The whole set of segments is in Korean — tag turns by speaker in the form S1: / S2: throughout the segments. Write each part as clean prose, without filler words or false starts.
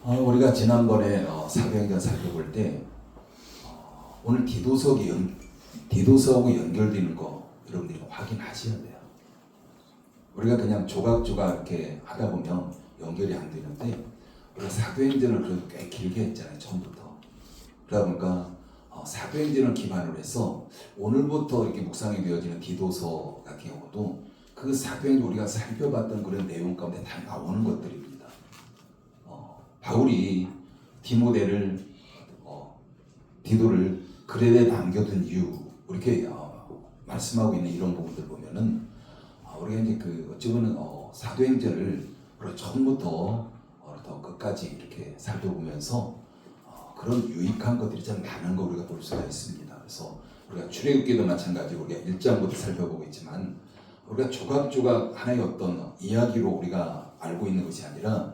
S1: 우리가 지난번에 사도행전 살펴볼 때 오늘 디도서하고 연결되는 거 여러분들이 확인하셔야 돼요. 우리가 그냥 조각조각 이렇게 하다 보면 연결이 안 되는데 우리가 사도행전을 그래도 꽤 길게 했잖아요, 처음부터. 그러다 보니까 사도행전을 기반으로 해서 오늘부터 이렇게 묵상이 되어지는 디도서 같은 경우도 그 사도행전 우리가 살펴봤던 그런 내용 가운데 다 나오는 것들입니다. 바울이 디도를 그레데 남겨둔 이유 이렇게 말씀하고 있는 이런 부분들 보면은 우리가 이제 어찌 보면 사도행전을 처음부터 더 끝까지 이렇게 살펴보면서 그런 유익한 것들이 참 많은 거 우리가 볼 수가 있습니다. 그래서 우리가 출애굽기도 마찬가지로 우리가 1장부터 살펴보고 있지만 우리가 조각조각 하나의 어떤 이야기로 우리가 알고 있는 것이 아니라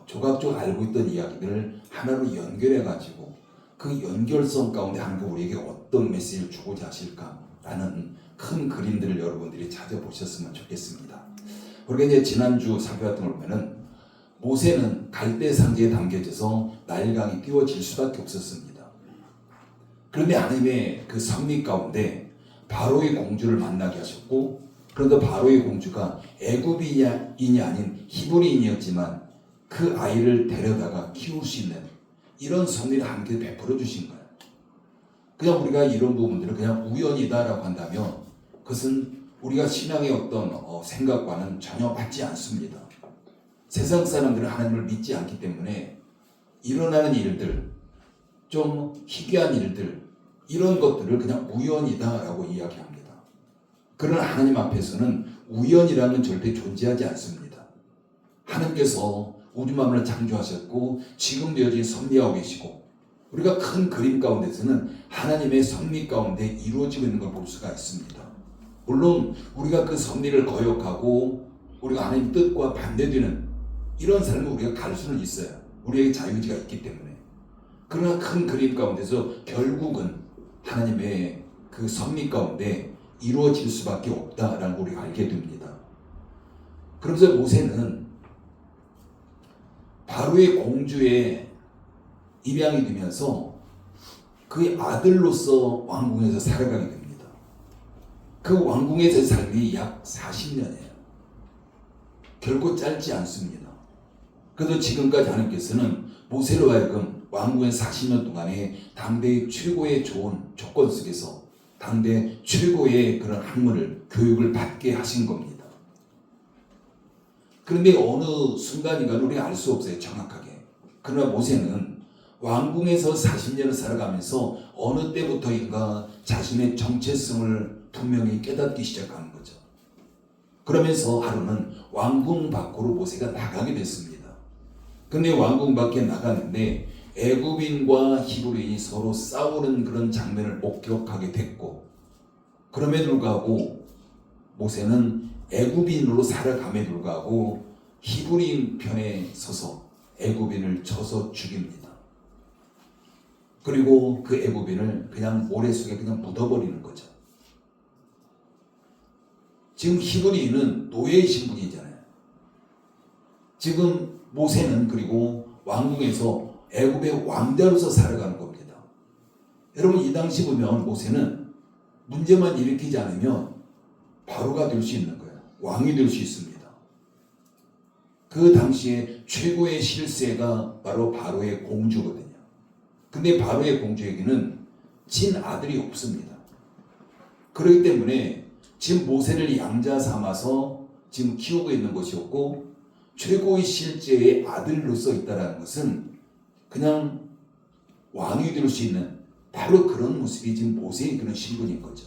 S1: 조각조각 알고 있던 이야기들을 하나로 연결해 가지고 그 연결성 가운데 하나님 우리에게 어떤 메시지를 주고자 하실까라는 큰 그림들을 여러분들이 찾아보셨으면 좋겠습니다. 우리가 이제 지난주 살펴봤던 걸 보면은 모세는 갈대 상지에 담겨져서 나일강이 띄워질 수밖에 없었습니다. 그런데 하나님의 그 섭리 가운데 바로의 공주를 만나게 하셨고, 그런데 바로의 공주가 애굽인이 아닌 히브리인이었지만 그 아이를 데려다가 키울 수 있는 이런 섭리를 함께 베풀어 주신 거예요. 그냥 우리가 이런 부분들을 그냥 우연이다라고 한다면 그것은 우리가 신앙의 어떤 생각과는 전혀 맞지 않습니다. 세상 사람들은 하나님을 믿지 않기 때문에 일어나는 일들, 좀 희귀한 일들, 이런 것들을 그냥 우연이다라고 이야기합니다. 그러나 하나님 앞에서는 우연이라는 절대 존재하지 않습니다. 하나님께서 우주 만물을 창조하셨고 지금 되어진 섭리하고 계시고 우리가 큰 그림 가운데서는 하나님의 섭리 가운데 이루어지고 있는 걸 볼 수가 있습니다. 물론 우리가 그 섭리를 거역하고 우리가 하나님 뜻과 반대되는 이런 삶을 우리가 갈 수는 있어요. 우리에게 자유의지가 있기 때문에. 그러나 큰 그림 가운데서 결국은 하나님의 그 섭리 가운데 이루어질 수밖에 없다라는 걸 우리가 알게 됩니다. 그러면서 모세는 바로의 공주의 입양이 되면서 그의 아들로서 왕궁에서 살아가게 됩니다. 그 왕궁에서의 삶이 약 40년이에요. 결코 짧지 않습니다. 그래서 지금까지 하나님께서는 모세로 하여금 왕궁의 40년 동안에 당대의 최고의 좋은 조건 속에서 당대 최고의 그런 학문을 교육을 받게 하신 겁니다. 그런데 어느 순간인가 우리가 알 수 없어요, 정확하게. 그러나 모세는 왕궁에서 40년을 살아가면서 어느 때부터인가 자신의 정체성을 분명히 깨닫기 시작하는 거죠. 그러면서 하루는 왕궁 밖으로 모세가 나가게 됐습니다. 근데 왕궁 밖에 나가는데 애굽인과 히브리인이 서로 싸우는 그런 장면을 목격하게 됐고, 그럼에도 불구하고 모세는 애굽인으로 살아감에도 불구하고 히브리인 편에 서서 애굽인을 쳐서 죽입니다. 그리고 그 애굽인을 그냥 모래 속에 그냥 묻어버리는 거죠. 지금 히브리인은 노예의 신분이잖아요. 지금 모세는 그리고 왕궁에서 애굽의 왕자로서 살아가는 겁니다. 여러분 이 당시 보면 모세는 문제만 일으키지 않으면 바로가 될 수 있는 거예요. 왕이 될 수 있습니다. 그 당시에 최고의 실세가 바로 바로의 공주거든요. 근데 바로의 공주에게는 친아들이 없습니다. 그렇기 때문에 지금 모세를 양자 삼아서 지금 키우고 있는 것이었고 최고의 실제의 아들로서 있다는 것은 그냥 왕이 될 수 있는 바로 그런 모습이 지금 모세의 그런 신분인 거죠.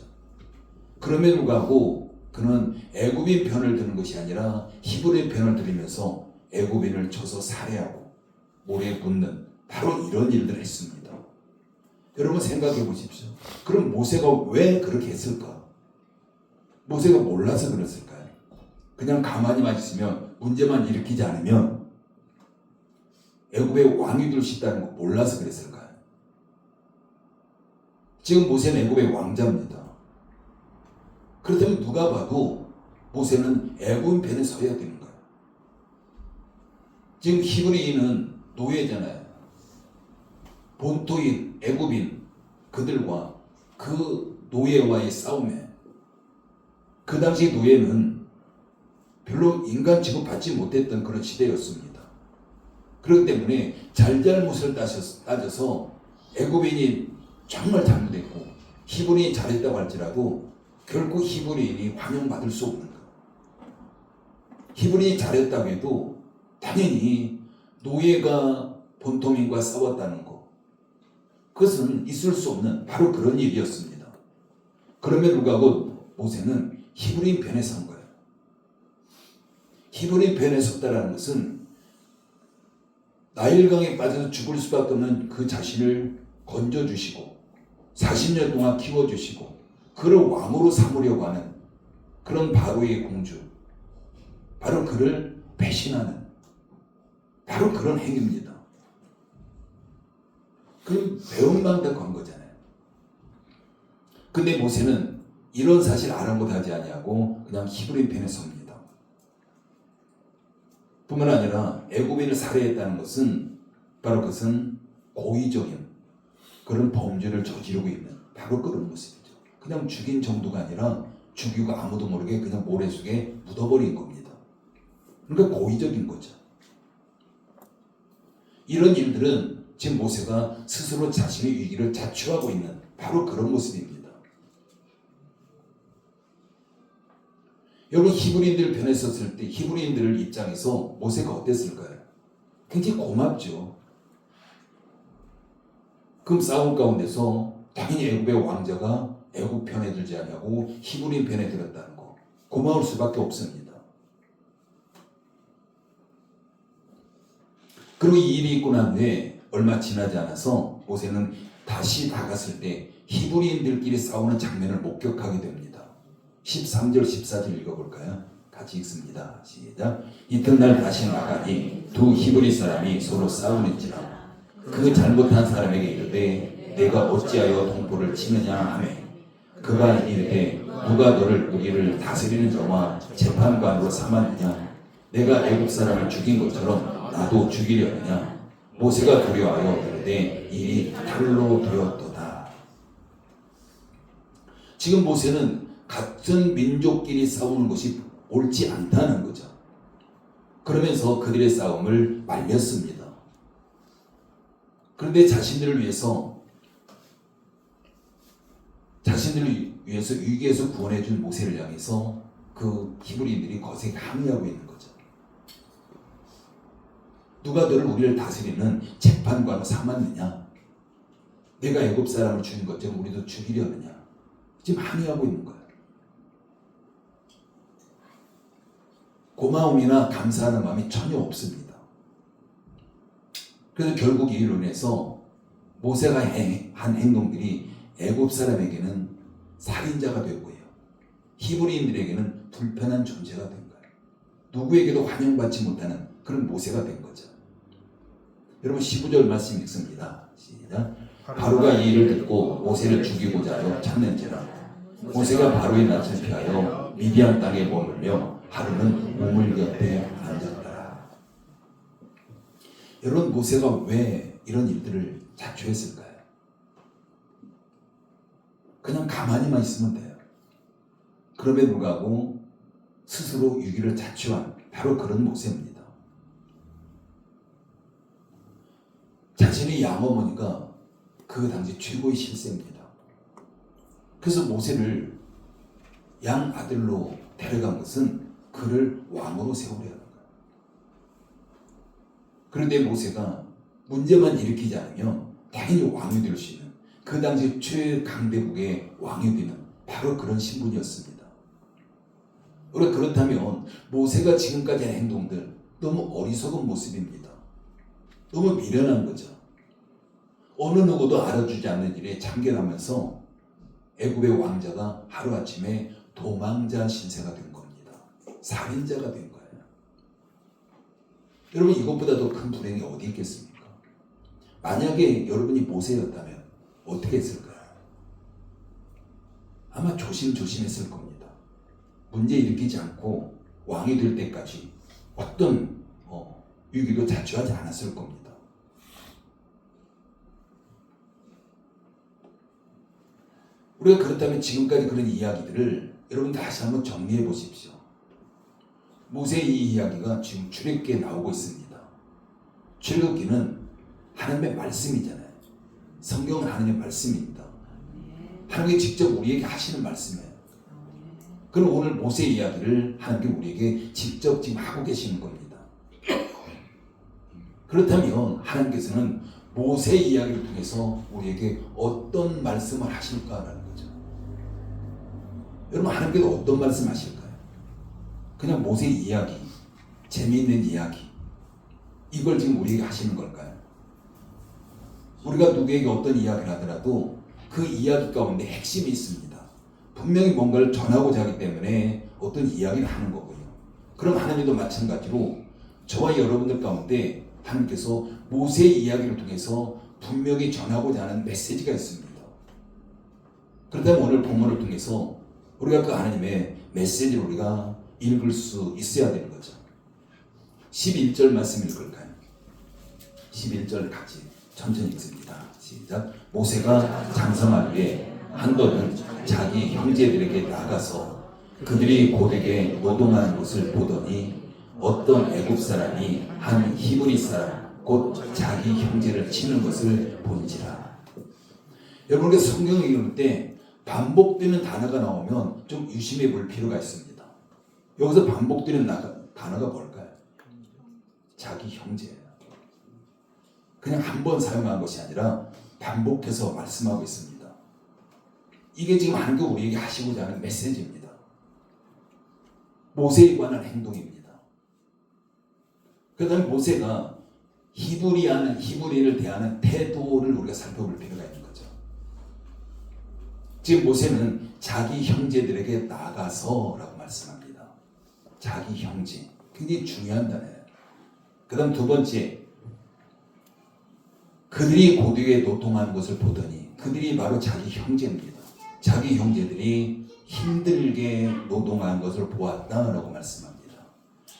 S1: 그럼에도 불구하고 그는 애굽인 편을 드는 것이 아니라 히브리인 편을 들으면서 애굽인을 쳐서 살해하고 모래에 굽는 바로 이런 일들을 했습니다. 여러분 생각해 보십시오. 그럼 모세가 왜 그렇게 했을까? 모세가 몰라서 그랬을까요? 그냥 가만히만 있으면 문제만 일으키지 않으면 애굽의 왕이 될 수 있다는 거 몰라서 그랬을까요? 지금 모세는 애굽의 왕자입니다. 그렇다면 누가 봐도 모세는 애굽인 편에 서야 되는 거예요. 지금 히브리인은 노예잖아요. 본토인 애굽인 그들과 그 노예와의 싸움에, 그 당시 노예는 별로 인간 취급받지 못했던 그런 시대였습니다. 그렇기 때문에 잘잘못을 따져서 애굽인이 정말 잘못했고 히브리인이 잘했다고 할지라도 결코 히브리인이 환영받을 수 없는 것. 히브리인이 잘했다고 해도 당연히 노예가 본토민과 싸웠다는 것, 그것은 있을 수 없는 바로 그런 일이었습니다. 그럼에도 불구하고 모세는 히브리인 편에 선 거예요. 히브리인 편에 섰다는 것은 나일강에 빠져서 죽을 수밖에 없는 그 자신을 건져주시고 40년 동안 키워주시고 그를 왕으로 삼으려고 하는 그런 바로의 공주, 바로 그를 배신하는 바로 그런 행위입니다. 그 배은망덕한 거잖아요. 근데 모세는 이런 사실 아랑곳하지 아니하고 그냥 히브리인 편에 섭니다. 뿐만 아니라 애굽인을 살해했다는 것은 바로 그것은 고의적인 그런 범죄를 저지르고 있는 바로 그런 모습이죠. 그냥 죽인 정도가 아니라 죽이고 아무도 모르게 그냥 모래 속에 묻어버린 겁니다. 그러니까 고의적인 거죠. 이런 일들은 지금 모세가 스스로 자신의 위기를 자초하고 있는 바로 그런 모습입니다. 여러분, 히브리인들 편에 섰을 때 히브리인들 입장에서 모세가 어땠을까요? 굉장히 고맙죠. 그럼 싸움 가운데서 당연히 애굽의 왕자가 애굽 편에 들지 않냐고 히브리인 편에 들었다는 거, 고마울 수밖에 없습니다. 그리고 이 일이 있고 난 후에 얼마 지나지 않아서 모세는 다시 나갔을 때 히브리인들끼리 싸우는 장면을 목격하게 됩니다. 13절 14절 읽어볼까요? 같이 읽습니다. 시작. 이튿날 다시 나가니 두 히브리 사람이 서로 싸우는지라. 그 잘못한 사람에게 이르되 내가 어찌하여 동포를 치느냐 하매 그가 이르되 누가 너를 우리를 다스리는 자와 재판관으로 삼았느냐. 내가 애굽 사람을 죽인 것처럼 나도 죽이려느냐. 모세가 두려워하여 이르되 일이 탈로 되었도다. 지금 모세는 같은 민족끼리 싸우는 것이 옳지 않다는 거죠. 그러면서 그들의 싸움을 말렸습니다. 그런데 자신들을 위해서 위기에서 구원해 준 모세를 향해서 그 히브리인들이 거세게 항의하고 있는 거죠. 누가 너를 우리를 다스리는 재판관으로 삼았느냐? 내가 애굽 사람을 죽인 것처럼 우리도 죽이려느냐? 지금 항의하고 있는 거예요. 고마움이나 감사하는 마음이 전혀 없습니다. 그래서 결국 이로 인해서 모세가 한 행동들이 애굽 사람에게는 살인자가 되고요, 히브리인들에게는 불편한 존재가 된 거예요. 누구에게도 환영받지 못하는 그런 모세가 된 거죠. 여러분, 15절 말씀 읽습니다. 시작. 바로가 이 일을 듣고 모세를 죽이고자 하여 찾는지라. 모세가 바로의 낯을 피하여 미디안 땅에 머물며 하루는 우물 곁에 앉았더라. 여러분, 모세가 왜 이런 일들을 자초했을까요? 그냥 가만히만 있으면 돼요. 그럼에도 불구하고 스스로 위기를 자초한 바로 그런 모세입니다. 자신의 양어머니가 그 당시 최고의 실세입니다. 그래서 모세를 양아들로 데려간 것은 그를 왕으로 세우려 하는 거예요. 그런데 모세가 문제만 일으키지 않으면 당연히 왕이 될 수 있는 그 당시 최강대국의 왕이 되는 바로 그런 신분이었습니다. 그렇다면 모세가 지금까지 한 행동들 너무 어리석은 모습입니다. 너무 미련한 거죠. 어느 누구도 알아주지 않는 일에 참견하면서 애굽의 왕자가 하루아침에 도망자 신세가 된 겁니다. 살인자가 된 거예요. 여러분, 이것보다 더 큰 불행이 어디 있겠습니까? 만약에 여러분이 모세였다면 어떻게 했을까요? 아마 조심조심했을 겁니다. 문제 일으키지 않고 왕이 될 때까지 어떤 위기도 자초하지 않았을 겁니다. 우리가 그렇다면 지금까지 그런 이야기들을 여러분 다시 한번 정리해 보십시오. 모세의 이 이야기가 지금 출애굽기에 나오고 있습니다. 출애굽기는 하나님의 말씀이잖아요. 성경은 하나님의 말씀입니다. 하나님이 직접 우리에게 하시는 말씀이에요. 그럼 오늘 모세의 이야기를 하나님께 우리에게 직접 지금 하고 계시는 겁니다. 그렇다면 하나님께서는 모세의 이야기를 통해서 우리에게 어떤 말씀을 하실까라는 거죠. 여러분 하나님께서 어떤 말씀 하실까요? 그냥 모세의 이야기, 재미있는 이야기 이걸 지금 우리에게 하시는 걸까요? 우리가 누구에게 어떤 이야기를 하더라도 그 이야기 가운데 핵심이 있습니다. 분명히 뭔가를 전하고자 하기 때문에 어떤 이야기를 하는 거고요. 그럼 하나님도 마찬가지로 저와 여러분들 가운데 하나님께서 모세의 이야기를 통해서 분명히 전하고자 하는 메시지가 있습니다. 그렇다면 오늘 본문을 통해서 우리가 그 하나님의 메시지를 우리가 읽을 수 있어야 되는 거죠. 11절 말씀 읽을까요? 11절 같이 천천히 읽습니다. 시작. 모세가 장성할 위에 한도는 자기 형제들에게 나가서 그들이 고되게 노동하는 것을 보더니 어떤 애굽 사람이 한 히브리 사람 곧 자기 형제를 치는 것을 본지라. 여러분 우리가 성경을 읽을 때 반복되는 단어가 나오면 좀 유심해 볼 필요가 있습니다. 여기서 반복되는 단어가 뭘까요? 자기 형제예요. 그냥 한 번 사용한 것이 아니라 반복해서 말씀하고 있습니다. 이게 지금 하나님께서 우리에게 하시고자 하는 메시지입니다. 모세에 관한 행동입니다. 그 다음에 모세가 히브리인을 대하는 태도를 우리가 살펴볼 필요가 있는 거죠. 지금 모세는 자기 형제들에게 나가서 라고 말씀합니다. 자기 형제. 굉장히 중요한 단어예요. 그 다음 두 번째, 그들이 고되게 노동하는 것을 보더니 그들이 바로 자기 형제입니다. 자기 형제들이 힘들게 노동하는 것을 보았다라고 말씀합니다.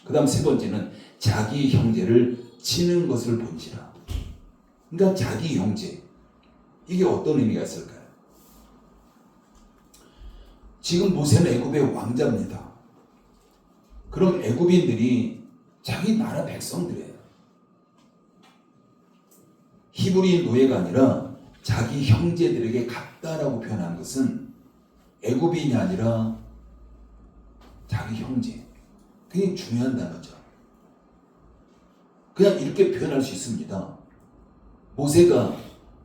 S1: 그 다음 세 번째는 자기 형제를 치는 것을 본지라. 그러니까 자기 형제. 이게 어떤 의미가 있을까요? 지금 모세는 애굽의 왕자입니다. 그럼 애굽인들이 자기 나라 백성들이에요. 히브리인 노예가 아니라 자기 형제들에게 갔다라고 표현한 것은 애굽인이 아니라 자기 형제. 굉장히 중요한 단어죠. 그냥 이렇게 표현할 수 있습니다. 모세가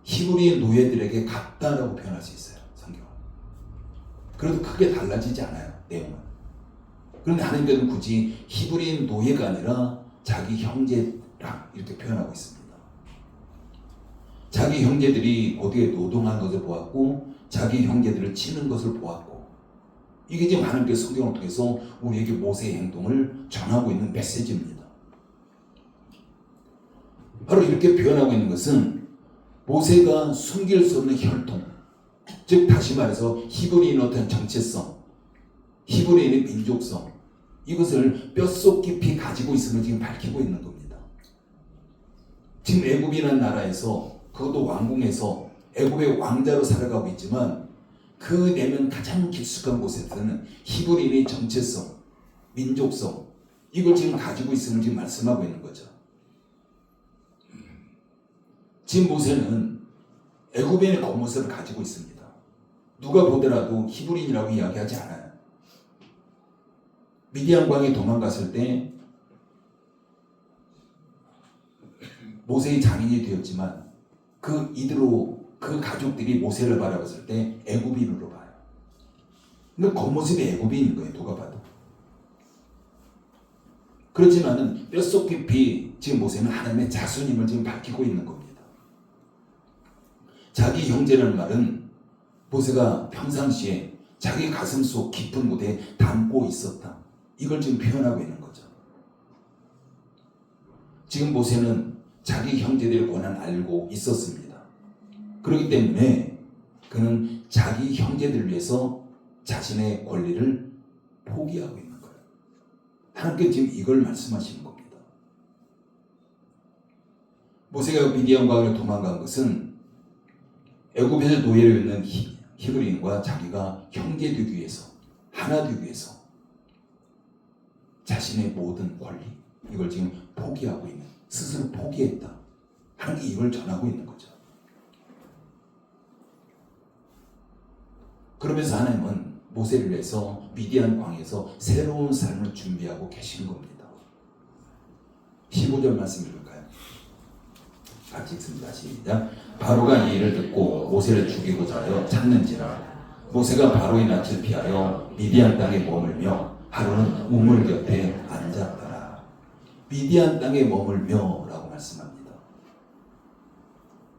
S1: 히브리인 노예들에게 갔다라고 표현할 수 있어요. 성경은. 그래도 크게 달라지지 않아요. 내용은. 그런데 하나님께서는 굳이 히브리인 노예가 아니라 자기 형제랑 이렇게 표현하고 있습니다. 자기 형제들이 어디에 노동하는 것을 보았고 자기 형제들을 치는 것을 보았고 이게 지금 하나님께서 성경을 통해서 우리에게 모세의 행동을 전하고 있는 메시지입니다. 바로 이렇게 표현하고 있는 것은 모세가 숨길 수 없는 혈통, 즉 다시 말해서 히브리인의 어떤 정체성, 히브리인의 민족성, 이것을 뼛속 깊이 가지고 있음을 지금 밝히고 있는 겁니다. 지금 애굽이라는 나라에서, 그것도 왕궁에서 애굽의 왕자로 살아가고 있지만 그 내면 가장 깊숙한 곳에서는 히브리인의 정체성, 민족성, 이걸 지금 가지고 있음을 지금 말씀하고 있는 거죠. 지금 모세는 애굽인의 겉모습을 가지고 있습니다. 누가 보더라도 히브리인이라고 이야기하지 않아요. 미디안 광에 도망갔을 때 모세의 장인이 되었지만 그 가족들이 모세를 바라봤을 때 애굽인으로 봐요. 근데 겉모습이 애굽인인 거예요. 누가 봐도. 그렇지만은 뼛속 깊이 지금 모세는 하나님의 자손임을 지금 밝히고 있는 겁니다. 자기 형제라는 말은 모세가 평상시에 자기 가슴 속 깊은 곳에 담고 있었다. 이걸 지금 표현하고 있는 거죠. 지금 모세는 자기 형제들의 권한을 알고 있었습니다. 그렇기 때문에 그는 자기 형제들을 위해서 자신의 권리를 포기하고 있는 거예요. 하나님께 지금 이걸 말씀하시는 겁니다. 모세가 미디안 광으로 도망간 것은 애굽에서 노예로 있는 히브리인과 자기가 형제 되기 위해서, 하나 되기 위해서 자신의 모든 권리, 이걸 지금 포기하고 있는, 스스로 포기했다. 하나님께 이걸 전하고 있는 거죠. 그러면서 하나님은 모세를 위해서 미디안 광에서 새로운 삶을 준비하고 계신 겁니다. 15절 말씀 읽을까요? 같이 읽습니다. 시작. 바로가 이 일을 듣고 모세를 죽이고자 하여 찾는지라. 모세가 바로의 낯을 피하여 미디안 땅에 머물며 하루는 우물 곁에 앉았더라. 미디안 땅에 머물며 라고 말씀합니다.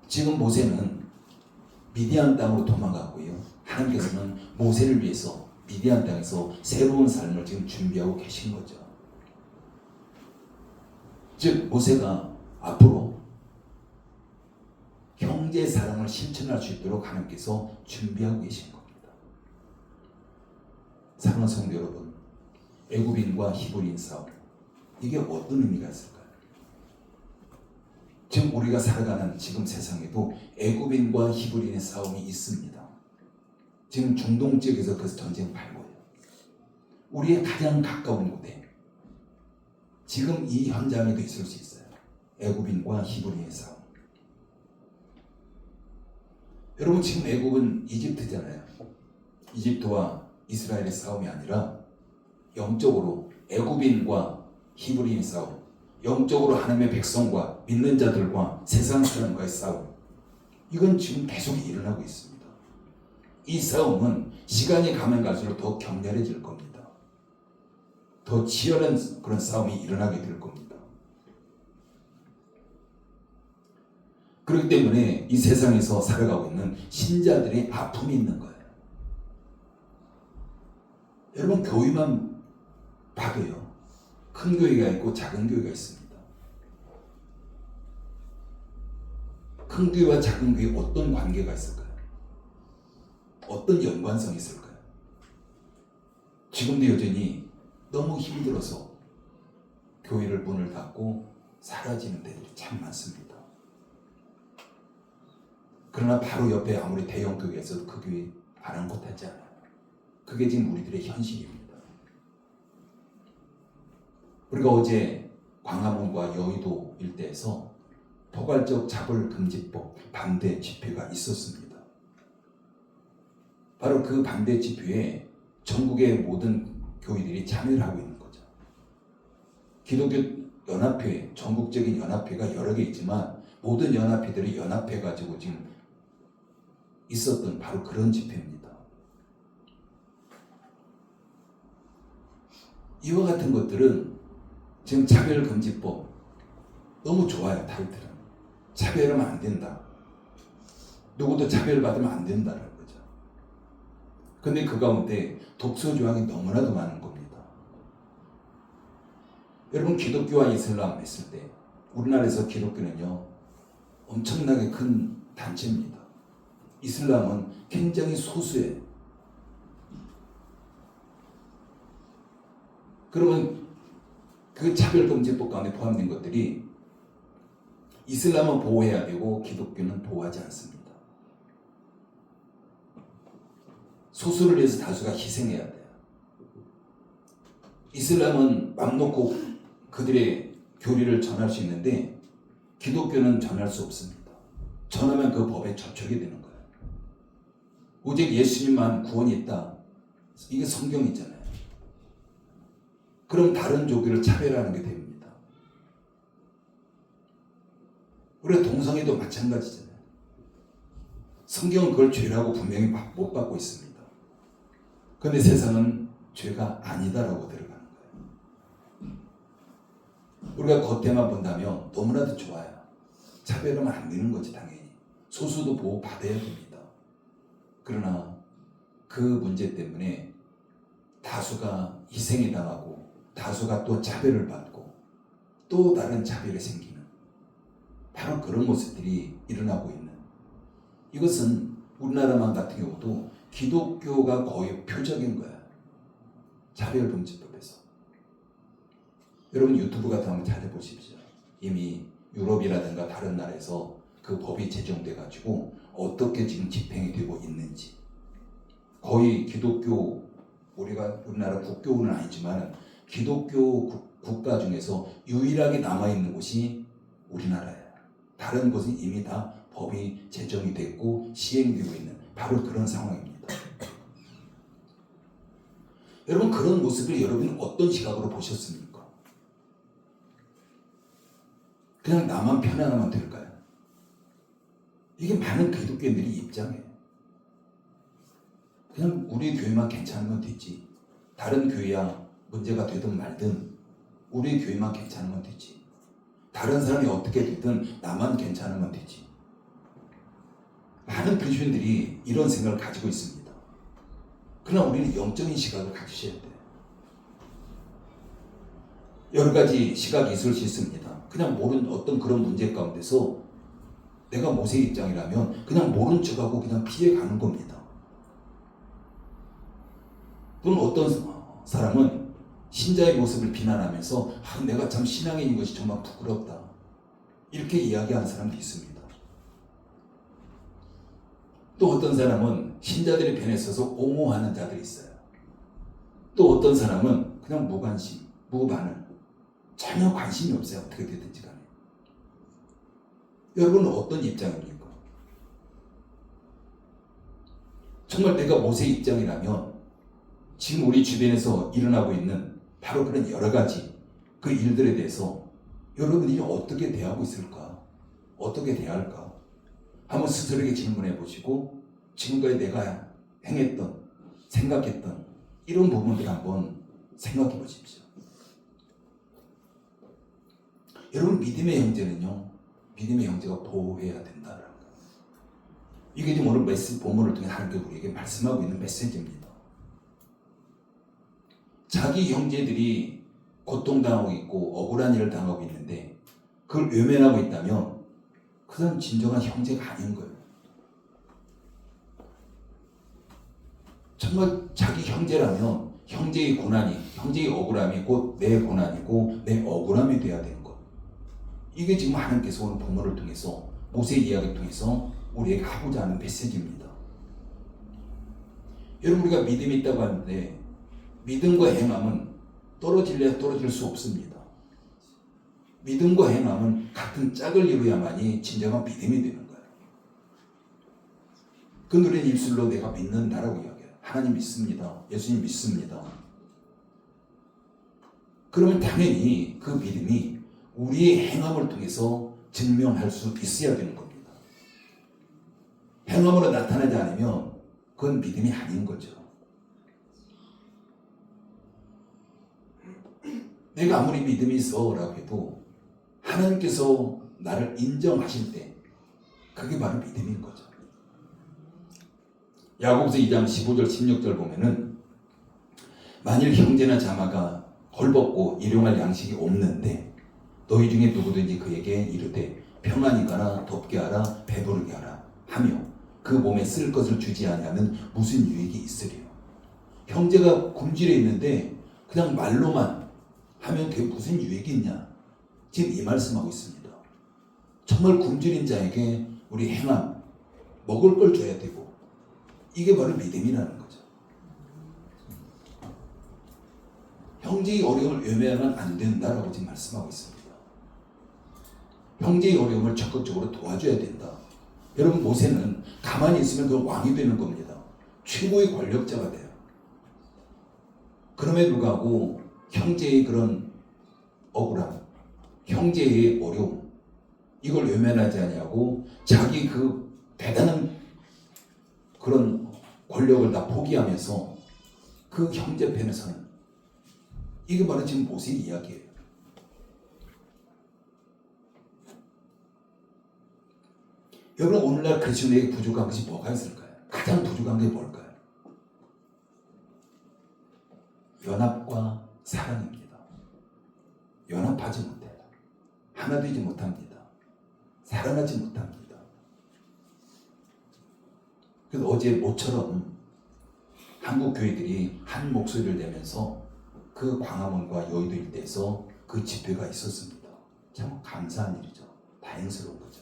S1: 지금 모세는 미디안 땅으로 도망갔고요. 하나님께서는 모세를 위해서 미디안 땅에서 새로운 삶을 지금 준비하고 계신 거죠. 즉 모세가 앞으로 형제 사랑을 실천할 수 있도록 하나님께서 준비하고 계신 겁니다. 사랑하는 성도 여러분, 애굽인과 히브리인 싸움, 이게 어떤 의미가 있을까요? 지금 우리가 살아가는 지금 세상에도 애굽인과 히브리인의 싸움이 있습니다. 지금 중동 지역에서 그 전쟁 발고요. 우리의 가장 가까운 곳에 지금 이 현장에도 있을 수 있어요. 애굽인과 히브리인의 싸움. 여러분 지금 애굽은 이집트잖아요. 이집트와 이스라엘의 싸움이 아니라 영적으로 애굽인과 히브리인의 싸움, 영적으로 하나님의 백성과 믿는 자들과 세상 사람과의 싸움, 이건 지금 계속 일어나고 있습니다. 이 싸움은 시간이 가면 갈수록 더 격렬해질 겁니다. 더 치열한 그런 싸움이 일어나게 될 겁니다. 그렇기 때문에 이 세상에서 살아가고 있는 신자들의 아픔이 있는 거예요. 여러분 교회만 봐도요, 큰 교회가 있고 작은 교회가 있습니다. 큰 교회와 작은 교회 어떤 관계가 있을까요? 어떤 연관성이 있을까요? 지금도 여전히 너무 힘들어서 교회를 문을 닫고 사라지는 데들이 참 많습니다. 그러나 바로 옆에 아무리 대형 교회에서도 그 교회 아랑곳하지 않아요. 그게 지금 우리들의 현실입니다. 우리가 어제 광화문과 여의도 일대에서 포괄적 자벌금지법 반대 집회가 있었습니다. 바로 그 반대 집회에 전국의 모든 교회들이 참여를 하고 있는 거죠. 기독교 연합회, 전국적인 연합회가 여러 개 있지만 모든 연합회들이 연합해가지고 지금 있었던 바로 그런 집회입니다. 이와 같은 것들은 지금 차별금지법 너무 좋아요. 타이틀은 차별하면 안 된다, 누구도 차별받으면 안 된다는 거죠. 근데 그 가운데 독소 조항이 너무나도 많은 겁니다. 여러분 기독교와 이슬람 했을 때 우리나라에서 기독교는요 엄청나게 큰 단체입니다. 이슬람은 굉장히 소수예요. 그러면 그 차별금지법 가운데 포함된 것들이 이슬람은 보호해야 되고 기독교는 보호하지 않습니다. 소수를 위해서 다수가 희생해야 돼요. 이슬람은 맘 놓고 그들의 교리를 전할 수 있는데 기독교는 전할 수 없습니다. 전하면 그 법에 저촉이 되는 거예요. 오직 예수님만 구원이 있다, 이게 성경이잖아요. 그럼 다른 종교를 차별하는 게 됩니다. 우리가 동성애도 마찬가지잖아요. 성경은 그걸 죄라고 분명히 못 받고 있습니다. 그런데 세상은 죄가 아니다라고 들어가는 거예요. 우리가 겉에만 본다면 너무나도 좋아요. 차별하면 안 되는 거지 당연히. 소수도 보호받아야 됩니다. 그러나 그 문제 때문에 다수가 희생이 당하고 다수가 또 차별을 받고 또 다른 차별이 생기는 바로 그런 모습들이 일어나고 있는, 이것은 우리나라만 같은 경우도 기독교가 거의 표적인 거야. 차별금지법에서. 여러분 유튜브 같은 거 한번 찾아보십시오. 이미 유럽이라든가 다른 나라에서 그 법이 제정돼 가지고 어떻게 지금 집행이 되고 있는지, 거의 기독교, 우리가 우리나라 국교는 아니지만 기독교 국가 중에서 유일하게 남아있는 곳이 우리나라예요. 다른 곳은 이미 다 법이 제정이 됐고 시행되고 있는 바로 그런 상황입니다. 여러분, 그런 모습을 여러분은 어떤 시각으로 보셨습니까? 그냥 나만 편안하면 될까요? 이게 많은 기독교인들이 입장이에요. 그냥 우리 교회만 괜찮으면 되지. 다른 교회야 문제가 되든 말든 우리 교회만 괜찮으면 되지. 다른 사람이 어떻게 되든 나만 괜찮으면 되지. 많은 그리스도인들이 이런 생각을 가지고 있습니다. 그러나 우리는 영적인 시각을 가지셔야 돼요. 여러 가지 시각이 있을 수 있습니다. 그냥 모르는 어떤 그런 문제 가운데서 내가 모세 입장이라면 그냥 모른 척하고 그냥 피해가는 겁니다. 또는 어떤 사람은 신자의 모습을 비난하면서 내가 참 신앙에 있는 것이 정말 부끄럽다, 이렇게 이야기하는 사람도 있습니다. 또 어떤 사람은 신자들의 편에 서서 옹호하는 자들이 있어요. 또 어떤 사람은 그냥 무관심, 무반응, 전혀 관심이 없어요. 어떻게 되든지 간에. 여러분은 어떤 입장입니까? 정말 내가 모세 입장이라면 지금 우리 주변에서 일어나고 있는 바로 그런 여러 가지 그 일들에 대해서 여러분이 어떻게 대하고 있을까? 어떻게 대할까? 한번 스스로에게 질문해 보시고 지금까지 내가 행했던, 생각했던 이런 부분들 한번 생각해 보십시오. 여러분, 믿음의 형제는요, 믿음의 형제가 보호해야 된다라는 거예요. 이게 지금 오늘 본문을 통해 하나님께 우리에게 말씀하고 있는 메시지입니다. 자기 형제들이 고통당하고 있고 억울한 일을 당하고 있는데 그걸 외면하고 있다면 그건 진정한 형제가 아닌 거예요. 정말 자기 형제라면 형제의 고난이, 형제의 억울함이 곧 내 고난이고 내 억울함이 돼야 되는 것. 이게 지금 하나님께서 오늘 본문을 통해서 모세의 이야기를 통해서 우리에게 하고자 하는 메시지입니다. 여러분, 우리가 믿음이 있다고 하는데 믿음과 행함은 떨어질래야 떨어질 수 없습니다. 믿음과 행함은 같은 짝을 이루어야만이 진정한 믿음이 되는 거예요. 그 누린 입술로 내가 믿는다라고 이야기해요. 하나님 믿습니다. 예수님 믿습니다. 그러면 당연히 그 믿음이 우리의 행함을 통해서 증명할 수 있어야 되는 겁니다. 행함으로 나타나지 않으면 그건 믿음이 아닌 거죠. 내가 아무리 믿음이 있어라고 해도 하나님께서 나를 인정하실 때 그게 바로 믿음인 거죠. 야고보서 2장 15절 16절 보면은 만일 형제나 자마가 헐벗고 일용할 양식이 없는데 너희 중에 누구든지 그에게 이르되 평안히 가라, 덥게 하라, 배부르게 하라 하며 그 몸에 쓸 것을 주지 아니하면 무슨 유익이 있으리요. 형제가 굶주려 있는데 그냥 말로만 하면 그게 무슨 유익이 있냐, 지금 이 말씀하고 있습니다. 정말 굶주린 자에게 우리 행함, 먹을 걸 줘야 되고, 이게 바로 믿음이라는 거죠. 형제의 어려움을 외면하면 안 된다라고 지금 말씀하고 있습니다. 형제의 어려움을 적극적으로 도와줘야 된다. 여러분, 모세는 가만히 있으면 그 왕이 되는 겁니다. 최고의 권력자가 돼요. 그럼에도 불구하고 형제의 그런 억울함, 형제의 어려움, 이걸 외면하지 아니하고 자기 그 대단한 그런 권력을 다 포기하면서 그 형제 편에서는, 이게 바로 지금 모세의 이야기예요. 여러분, 오늘날 그리스도인에게 부족한 것이 뭐가 있을까요? 가장 부족한 게 뭘까요? 연합과 사랑입니다. 연합하지 못해요. 하나 되지 못합니다. 사랑하지 못합니다. 그래서 어제 모처럼 한국 교회들이 한 목소리를 내면서 그 광화문과 여의도 일대에서 그 집회가 있었습니다. 참 감사한 일이죠. 다행스러운 거죠.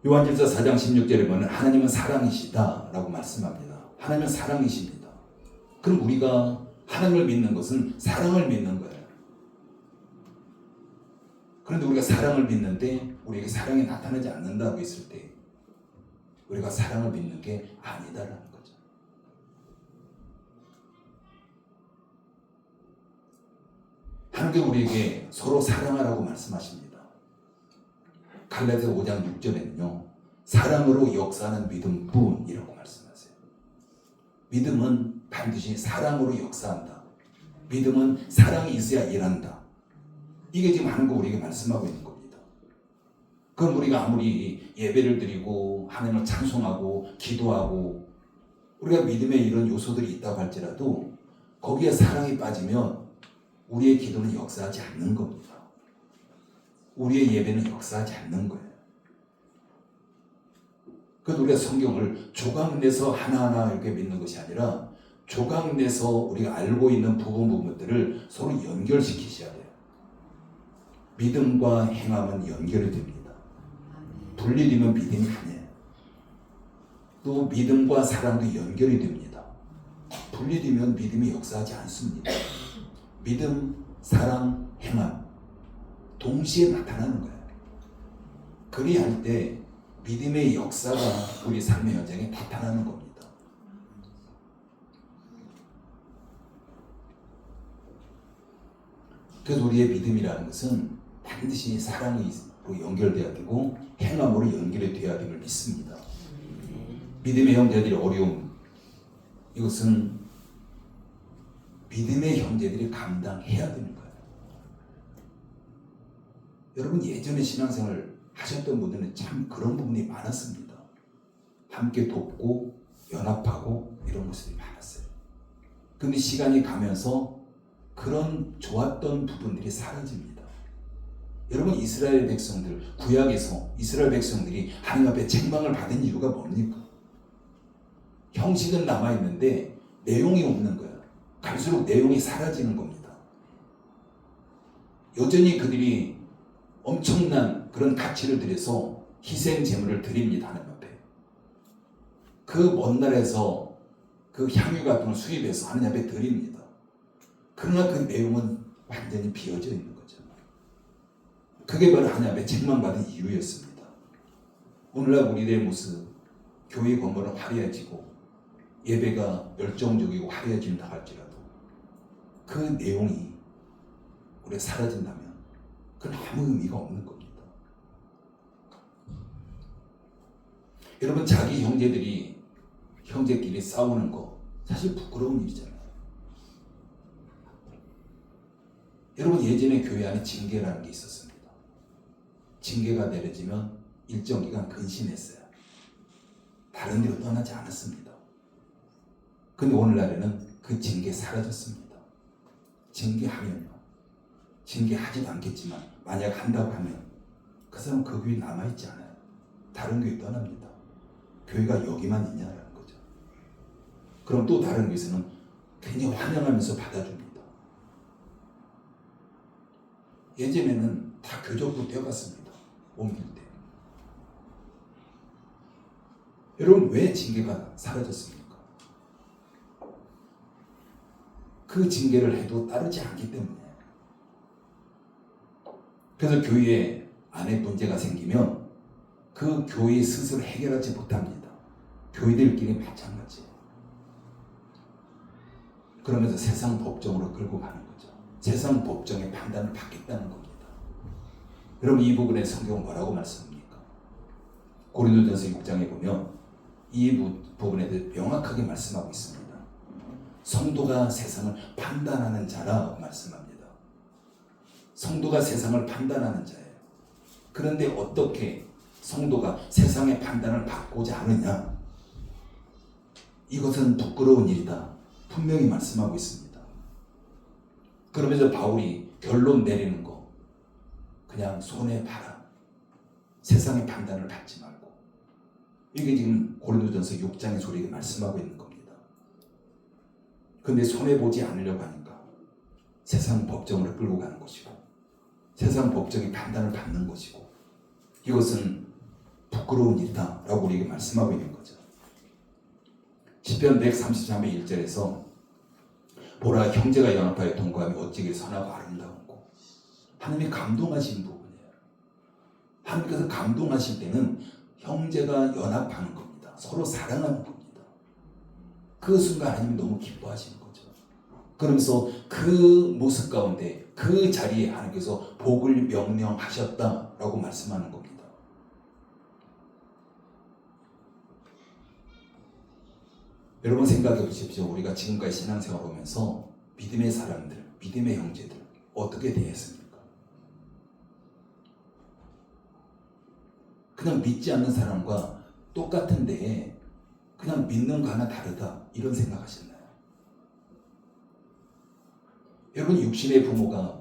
S1: 요한일서 4장 16절에 보면 하나님은 사랑이시다라고 말씀합니다. 하나님은 사랑이십니다. 그럼 우리가 하나님을 믿는 것은 사랑을 믿는 거예요. 그런데 우리가 사랑을 믿는데 우리에게 사랑이 나타나지 않는다고 했을 때 우리가 사랑을 믿는 게 아니다라는 거죠. 하나님께 우리에게 서로 사랑하라고 말씀하십니다. 갈라디아서 5장 6절에는요. 사랑으로 역사하는 믿음뿐이라고 말씀하세요. 믿음은 반드시 사랑으로 역사한다. 믿음은 사랑이 있어야 일한다. 이게 지금 하는 거 우리에게 말씀하고 있는 겁니다. 그럼 우리가 아무리 예배를 드리고 하나님을 찬송하고 기도하고 우리가 믿음의 이런 요소들이 있다고 할지라도 거기에 사랑이 빠지면 우리의 기도는 역사하지 않는 겁니다. 우리의 예배는 역사하지 않는 거예요. 그래서 우리가 성경을 조각내서 하나하나 이렇게 믿는 것이 아니라 조각내서 우리가 알고 있는 부분들을 서로 연결시키셔야 돼요. 믿음과 행함은 연결이 됩니다. 분리되면 믿음이 아니에요. 또 믿음과 사랑도 연결이 됩니다. 분리되면 믿음이 역사하지 않습니다. 믿음, 사랑, 행함 동시에 나타나는 거예요. 그리 할 때 믿음의 역사가 우리 삶의 현장에 나타나는 겁니다. 그래서 우리의 믿음이라는 것은 반드시 사랑으로 연결되어야 되고 행함으로 연결이 되어야 됨을 믿습니다. 믿음의 형제들의 어려움, 이것은 믿음의 형제들이 감당해야 되는 거예요. 여러분 예전에 신앙생활 하셨던 분들은 참 그런 부분이 많았습니다. 함께 돕고 연합하고 이런 모습이 많았어요. 그런데 시간이 가면서 그런 좋았던 부분들이 사라집니다. 여러분 이스라엘 백성들, 구약에서 이스라엘 백성들이 하나님 앞에 책망을 받은 이유가 뭡니까? 형식은 남아있는데 내용이 없는 거예요. 갈수록 내용이 사라지는 겁니다. 여전히 그들이 엄청난 그런 가치를 들여서 희생 제물을 드립니다. 하나님 앞에. 그 먼 나라에서 그 향유 같은 걸 수입해서 하나님 앞에 드립니다. 그러나 그 내용은 완전히 비어져 있는 거죠. 그게 바로 하나님 앞에 책망받은 이유였습니다. 오늘날 우리들의 모습, 교회 건물은 화려해지고 예배가 열정적이고 화려해진다 할지라도 그 내용이 우리가 사라진다면 그건 아무 의미가 없는 겁니다. 여러분 자기 형제끼리 싸우는 거 사실 부끄러운 일이잖아요. 여러분 예전에 교회 안에 징계라는 게 있었습니다. 징계가 내려지면 일정 기간 근신했어요. 다른 데로 떠나지 않았습니다. 근데 오늘날에는 그 징계 사라졌습니다. 징계하면요. 징계하지도 않겠지만 만약 한다고 하면 그 사람은 그 교회에 남아있지 않아요. 다른 교회 떠납니다. 교회가 여기만 있냐라는 거죠. 그럼 또 다른 교회에서는 굉장히 환영하면서 받아줍니다. 예전에는 다 교적으로 뛰어갔습니다. 옮길 때. 여러분 왜 징계가 사라졌습니까? 그 징계를 해도 따르지 않기 때문에. 그래서 교회 안에 문제가 생기면 그 교회 스스로 해결하지 못합니다. 교회들끼리 마찬가지예요. 그러면서 세상 법정으로 끌고 가는 거죠. 세상 법정의 판단을 받겠다는 겁니다. 여러분 이 부분에 성경은 뭐라고 말씀합니까? 고린도전서 6장에 보면 이 부분에 대해 명확하게 말씀하고 있습니다. 성도가 세상을 판단하는 자라고 말씀합니다. 성도가 세상을 판단하는 자예요. 그런데 어떻게 성도가 세상의 판단을 받고자 하느냐? 이것은 부끄러운 일이다. 분명히 말씀하고 있습니다. 그러면서 바울이 결론 내리는 거 그냥 손해 봐라. 세상의 판단을 받지 말고. 이게 지금 고린도전서 6장의 소리가 말씀하고 있는 겁니다. 그런데 손해 보지 않으려고 하니까 세상 법정으로 끌고 가는 것이고 세상 법정의 판단을 받는 것이고 이것은 부끄러운 일이다 라고 우리에게 말씀하고 있는 거죠. 시편 133편 1절에서 보라 형제가 연합하여 동거하며 어찌길 선하고 아름다운고. 하나님이 감동하신 부분이에요. 하나님께서 감동하실 때는 형제가 연합하는 겁니다. 서로 사랑하는 겁니다. 그 순간 하나님이 너무 기뻐하시는 거죠. 그러면서 그 모습 가운데 그 자리에 하나님께서 복을 명령하셨다라고 말씀하는 겁니다. 여러분 생각해 보십시오. 우리가 지금까지 신앙생활 하면서 믿음의 사람들, 믿음의 형제들 어떻게 대했습니까? 그냥 믿지 않는 사람과 똑같은데 그냥 믿는 거 하나 다르다 이런 생각하셨나요? 여러분 육신의 부모가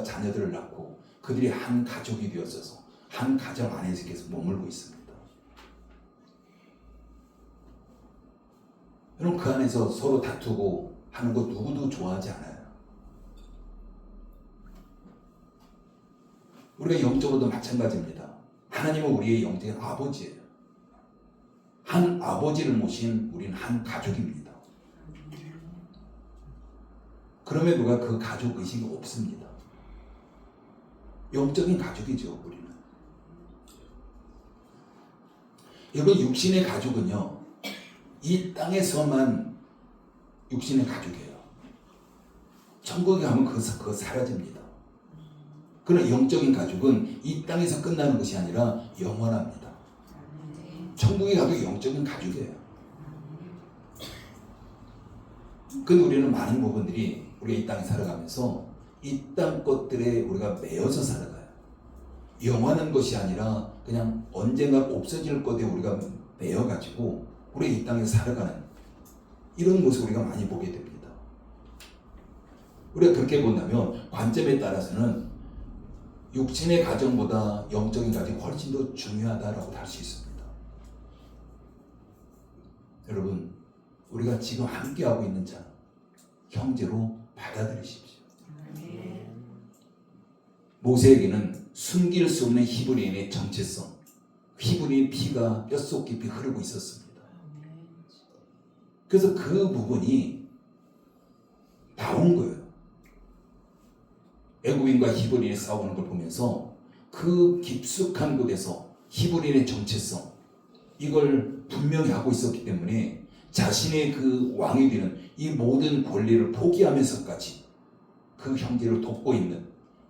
S1: 자녀들을 낳고 그들이 한 가족이 되었어서 한 가정 안에서 계속 머물고 있습니다. 여러분 그 안에서 서로 다투고 하는 거 누구도 좋아하지 않아요. 우리가 영적으로도 마찬가지입니다. 하나님은 우리의 영적인 아버지예요. 한 아버지를 모신 우리는 한 가족입니다. 그러면 누가 그 가족 의식이 없습니다. 영적인 가족이죠, 우리는. 여러분 육신의 가족은요, 이 땅에서만 육신의 가족이에요. 천국에 가면 그거 사라집니다. 그러나 영적인 가족은 이 땅에서 끝나는 것이 아니라 영원합니다. 천국에 가도 영적인 가족이에요. 근데 우리는 많은 부분들이 우리가 이 땅에 살아가면서 이 땅 것들에 우리가 매여서 살아가요. 영원한 것이 아니라 그냥 언젠가 없어질 것에 우리가 매여가지고 우리가 이 땅에 살아가는 이런 모습을 우리가 많이 보게 됩니다. 우리가 그렇게 본다면 관점에 따라서는 육신의 가정보다 영적인 가정이 훨씬 더 중요하다라고 할 수 있습니다. 여러분, 우리가 지금 함께하고 있는 자, 형제로 받아들이십시오. 모세에게는 숨길 수 없는 히브리인의 정체성, 히브리인 피가 뼛속 깊이 흐르고 있었습니다. 그래서 그 부분이 나온 거예요. 애굽인과 히브리인이 싸우는 걸 보면서 그 깊숙한 곳에서 히브리인의 정체성, 이걸 분명히 하고 있었기 때문에 자신의 그 왕이 되는 이 모든 권리를 포기하면서까지 그 형제를 돕고 있는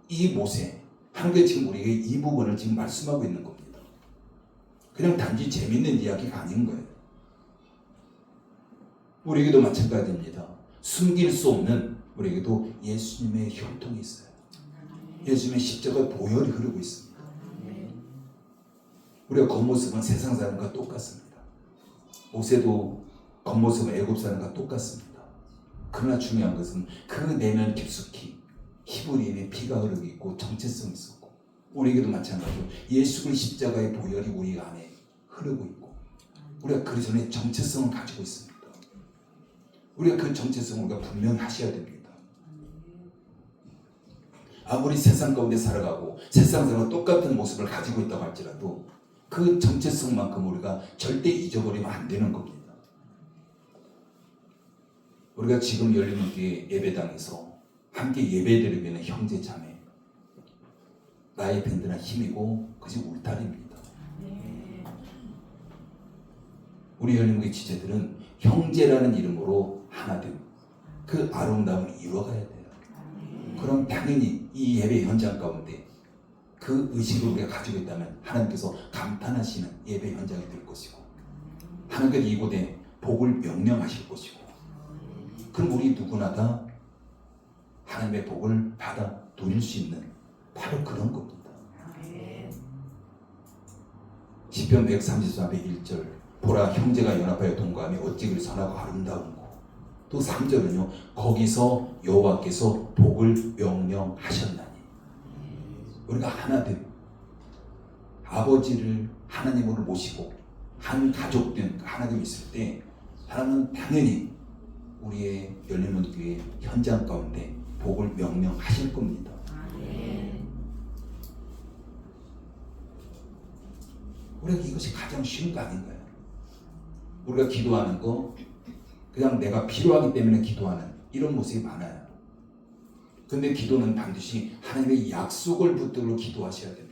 S1: 이 모세, 하나님께 지금 우리에게 이 부분을 지금 말씀하고 있는 겁니다. 그냥 단지 재밌는 이야기가 아닌 거예요. 우리에게도 마찬가지입니다. 숨길 수 없는 우리에게도 예수님의 혈통이 있어요. 예수님의 십자가 보혈이 흐르고 있습니다. 우리가 겉모습은 세상 사람과 똑같습니다. 모세도 겉모습은 애굽 사람과 똑같습니다. 그러나 중요한 것은 그 내면 깊숙이 히브리인의 피가 흐르고 있고 정체성이 있었고, 우리에게도 마찬가지로 예수 그리스도의 십자가의 보혈이 우리 안에 흐르고 있고, 우리가 그리스도의 정체성을 가지고 있습니다. 우리가 그 정체성을 우리가 분명히 하셔야 됩니다. 아무리 세상 가운데 살아가고 세상 사람과 똑같은 모습을 가지고 있다고 할지라도 그 정체성만큼 우리가 절대 잊어버리면 안 되는 겁니다. 우리가 지금 열리는 교회 예배당에서 함께 예배드리고 있는 형제 자매, 나의 든든한 힘이고 그것이 울타리입니다. 우리 열린교회 지체들은 형제라는 이름으로 하나 된 그 아름다움을 이루어가야 돼요. 그럼 당연히 이 예배 현장 가운데 그 의식을 우리가 가지고 있다면 하나님께서 감탄하시는 예배 현장이 될 것이고, 하나님께서 이곳에 복을 명령하실 것이고, 그럼 우리 누구나 다 하나님의 복을 받아 누릴 수 있는 바로 그런 겁니다. 시편 133편 1절, 보라 형제가 연합하여 동거하며 어찌 그리 선하고 아름다운고. 또 3절은요, 거기서 여호와께서 복을 명령하셨나니. 우리가 하나 된 아버지를 하나님으로 모시고 한 가족된 하나님이 있을 때 하나님은 당연히 우리의 열리는 교회 현장 가운데 복을 명령하실 겁니다. 우리가 이것이 가장 쉬운 거 아닌가요? 우리가 기도하는 거 그냥 내가 필요하기 때문에 기도하는 이런 모습이 많아요. 근데 기도는 반드시 하나님의 약속을 붙들고 기도하셔야 됩니다.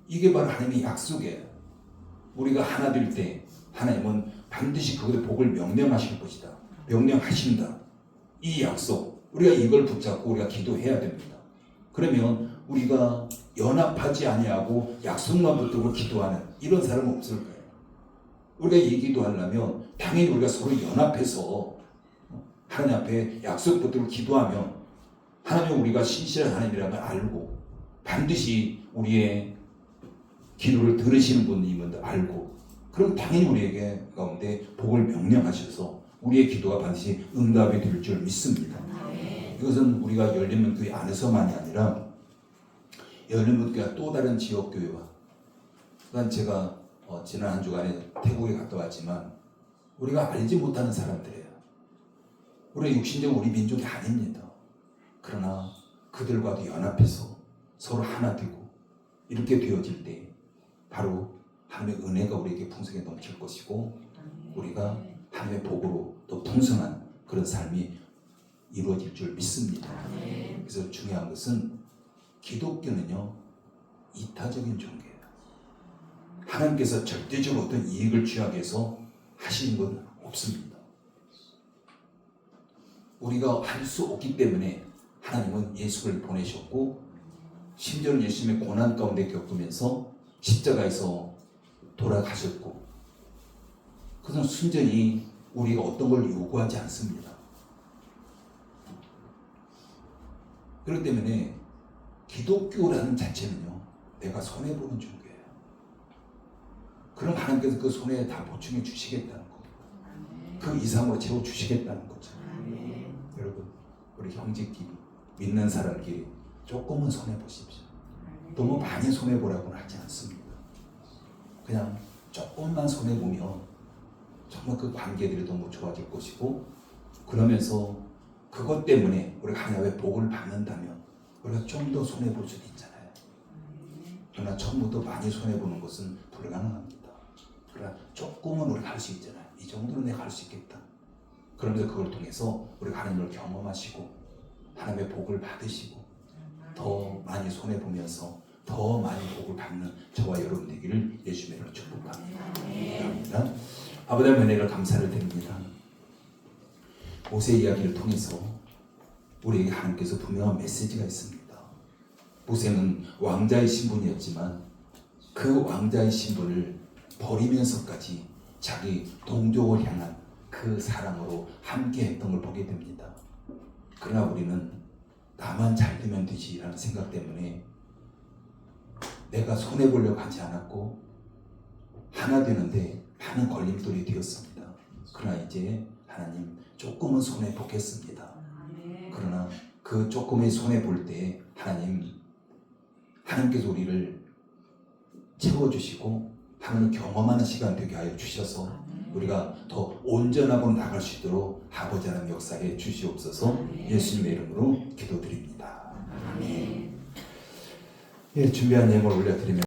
S1: 이게 바로 하나님의 약속이에요. 우리가 하나 될 때 하나님은 반드시 그것의 복을 명령하실 것이다. 명령하신다. 이 약속, 우리가 이걸 붙잡고 우리가 기도해야 됩니다. 그러면 우리가 연합하지 아니하고 약속만 붙들고 기도하는 이런 사람은 없을 거예요. 우리가 이 기도하려면 당연히 우리가 서로 연합해서 하나님 앞에 약속 붙들고 기도하면 하나님은 우리가 신실한 하나님이라는 걸 알고 반드시 우리의 기도를 들으시는 분임을 알고 그럼 당연히 우리에게 가운데 복을 명령하셔서 우리의 기도가 반드시 응답이 될 줄 믿습니다. 이것은 우리가 열린문교회 안에서만이 아니라 열린문교회가 또 다른 지역교회와 그러니까 제가 지난 한 주간에 태국에 갔다 왔지만 우리가 알지 못하는 사람들이에요. 우리 육신적 우리 민족이 아닙니다. 그러나 그들과도 연합해서 서로 하나 되고 이렇게 되어질 때 바로 하나님의 은혜가 우리에게 풍성히 넘칠 것이고 우리가 하나님의 복으로 또 풍성한 그런 삶이 이루어질 줄 믿습니다. 그래서 중요한 것은 기독교는요 이타적인 종교예요. 하나님께서 절대적으로 어떤 이익을 취하기 위해서 하시는 건 없습니다. 우리가 할 수 없기 때문에 하나님은 예수를 보내셨고 심지어는 예수님의 고난 가운데 겪으면서 십자가에서 돌아가셨고 그것은 순전히 우리가 어떤 걸 요구하지 않습니다. 그렇기 때문에 기독교라는 자체는요 내가 손해보는 종교예요. 그럼 하나님께서 그 손해에 다 보충해 주시겠다는 거, 그 이상으로 채워주시겠다는 거죠. 여러분 우리 형제끼리 믿는 사람끼리 조금은 손해보십시오. 너무 많이 손해보라고는 하지 않습니다. 그냥 조금만 손해보면 정말 그 관계들이 너무 좋아질 것이고 그러면서 그것 때문에 우리가 하나님의 복을 받는다면 우리가 좀 더 손해볼 수도 있잖아요. 그러나 처음부터 많이 손해보는 것은 불가능합니다. 그러나 조금은 우리가 할 수 있잖아요. 이 정도는 내가 할 수 있겠다. 그러면서 그걸 통해서 우리가 하나님을 경험하시고 하나님의 복을 받으시고 더 많이 손해보면서 더 많이 복을 받는 저와 여러분 되기를 예수의 이름으로 축복합니다. 감사합니다. 아버지 하나님 은혜를 감사를 드립니다. 모세 이야기를 통해서 우리에게 하나님께서 분명한 메시지가 있습니다. 모세는 왕자의 신분이었지만 그 왕자의 신분을 버리면서까지 자기 동족을 향한 그 사랑으로 함께 했던 걸 보게 됩니다. 그러나 우리는 나만 잘 되면 되지라는 생각 때문에 내가 손해보려고 하지 않았고 하나 되는데 많은 걸림돌이 되었습니다. 그러나 이제 하나님 조금은 손해보겠습니다. 그러나 그 조금의 손해볼 때 하나님께서 우리를 채워주시고 하나님을 경험하는 시간 되게 하여 주셔서 우리가 더 온전하고 나갈 수 있도록 아버지 하나님 역사해 주시옵소서. 예수님의 이름으로 기도드립니다. 아멘. 예, 준비한 예물을 올려드리면